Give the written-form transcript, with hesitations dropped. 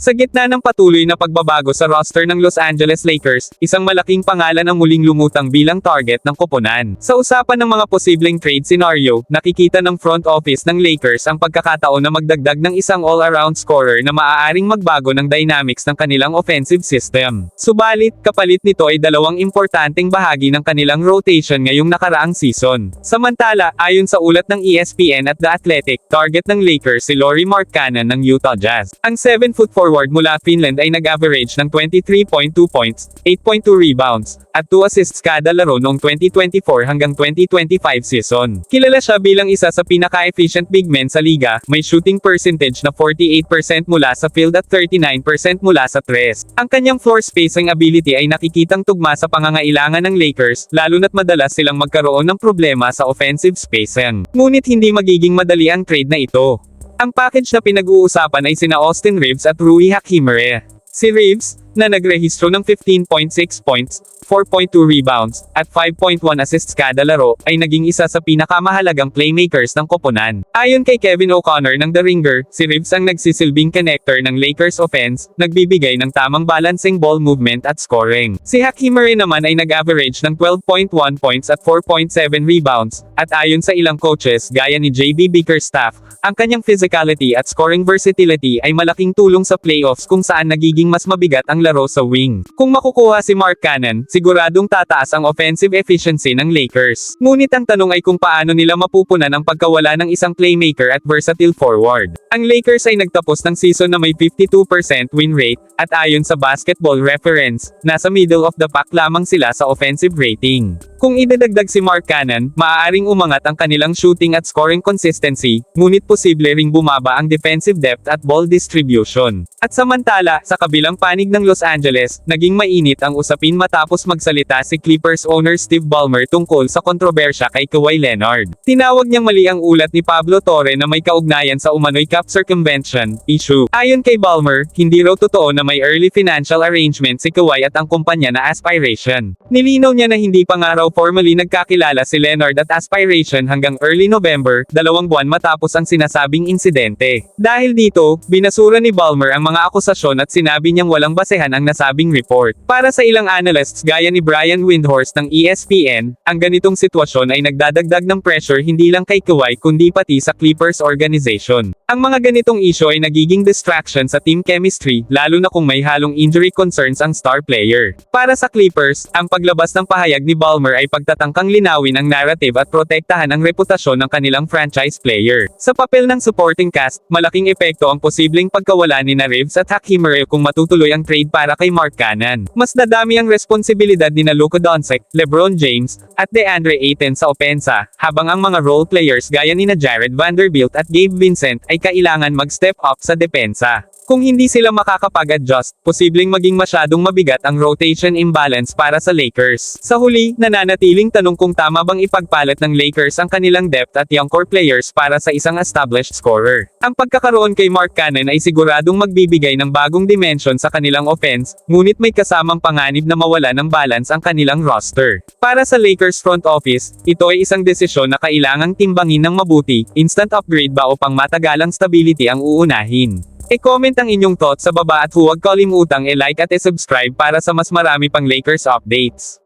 Sa gitna ng patuloy na pagbabago sa roster ng Los Angeles Lakers, isang malaking pangalan ang muling lumutang bilang target ng koponan. Sa usapan ng mga posibleng trade scenario, nakikita ng front office ng Lakers ang pagkakataon na magdagdag ng isang all-around scorer na maaaring magbago ng dynamics ng kanilang offensive system. Subalit, kapalit nito ay dalawang importanteng bahagi ng kanilang rotation ngayong nakaraang season. Samantala, ayon sa ulat ng ESPN at The Athletic, target ng Lakers si Lauri Markkanen ng Utah Jazz. Ang 7-foot forward mula Finland ay nag-average ng 23.2 points, 8.2 rebounds, at 2 assists kada laro noong 2024 hanggang 2025 season. Kilala siya bilang isa sa pinaka-efficient big men sa liga, may shooting percentage na 48% mula sa field at 39% mula sa tres. Ang kanyang floor spacing ability ay nakikitang tugma sa pangangailangan ng Lakers, lalo na't madalas silang magkaroon ng problema sa offensive spacing. Ngunit hindi magiging madali ang trade na ito. Ang package na pinag-uusapan ay sina Austin Reeves at Rui Hachimura. Si Reeves, na nagrehistro ng 15.6 points, 4.2 rebounds, at 5.1 assists kada laro, ay naging isa sa pinakamahalagang playmakers ng koponan. Ayon kay Kevin O'Connor ng The Ringer, si Reeves ang nagsisilbing connector ng Lakers offense, nagbibigay ng tamang balancing ball movement at scoring. Si Hachimura naman ay nag-average ng 12.1 points at 4.7 rebounds, at ayon sa ilang coaches gaya ni JB Bickerstaff, ang kanyang physicality at scoring versatility ay malaking tulong sa playoffs kung saan nagiging mas mabigat ang laro sa wing. Kung makukuha si Markkanen, siguradong tataas ang offensive efficiency ng Lakers. Ngunit ang tanong ay kung paano nila mapupunan ang pagkawala ng isang playmaker at versatile forward. Ang Lakers ay nagtapos ng season na may 52% win rate, at ayon sa Basketball Reference, nasa middle of the pack lamang sila sa offensive rating. Kung idadagdag si Markkanen, maaaring umangat ang kanilang shooting at scoring consistency, ngunit posible ring bumaba ang defensive depth at ball distribution. At samantala, sa kabilang panig ng Los Angeles, naging mainit ang usapin matapos magsalita si Clippers owner Steve Ballmer tungkol sa kontrobersya kay Kawhi Leonard. Tinawag niyang mali ang ulat ni Pablo Torre na may kaugnayan sa umano'y cap circumvention issue. Ayon kay Ballmer, hindi raw totoo na may early financial arrangement si Kawhi at ang kumpanya na Aspiration. Nilinaw niya na hindi pa nga raw formally nagkakilala si Leonard at Aspiration hanggang early November, 2 buwan matapos ang sinasabing insidente. Dahil dito, binasura ni Ballmer ang mga akusasyon at sinabi niyang walang basehan ang nasabing report. Para sa ilang analysts gaya ni Brian Windhorst ng ESPN, ang ganitong sitwasyon ay nagdadagdag ng pressure hindi lang kay Kawhi kundi pati sa Clippers organization. Ang mga ganitong issue ay nagiging distraction sa team chemistry, lalo na kung may halong injury concerns ang star player. Para sa Clippers, ang paglabas ng pahayag ni Ballmer ay pagtatangkang linawin ang narrative at protektahan ang reputasyon ng kanilang franchise player. Sa papel ng supporting cast, malaking epekto ang posibleng pagkawala ni Reeves at Hachimura kung matutuloy ang trade para kay Markkanen. Mas dadami ang responsibilidad ni Luka Doncic, LeBron James, at DeAndre Ayton sa opensa, habang ang mga role players gaya ni Jared Vanderbilt at Gabe Vincent ay kailangan mag-step up sa depensa. Kung hindi sila makakapag-adjust, posibleng maging masyadong mabigat ang rotation imbalance para sa Lakers. Sa huli, nananatiling tanong kung tama bang ipagpalit ng Lakers ang kanilang depth at young core players para sa isang established scorer. Ang pagkakaroon kay Markkanen ay siguradong magbibigay ng bagong dimension sa kanilang offense, ngunit may kasamang panganib na mawala ng balance ang kanilang roster. Para sa Lakers front office, ito ay isang desisyon na kailangang timbangin ng mabuti, instant upgrade ba o pangmatagalang stability ang uunahin. E-comment ang inyong thoughts sa baba at huwag kalimutang i-like at i-subscribe para sa mas marami pang Lakers updates.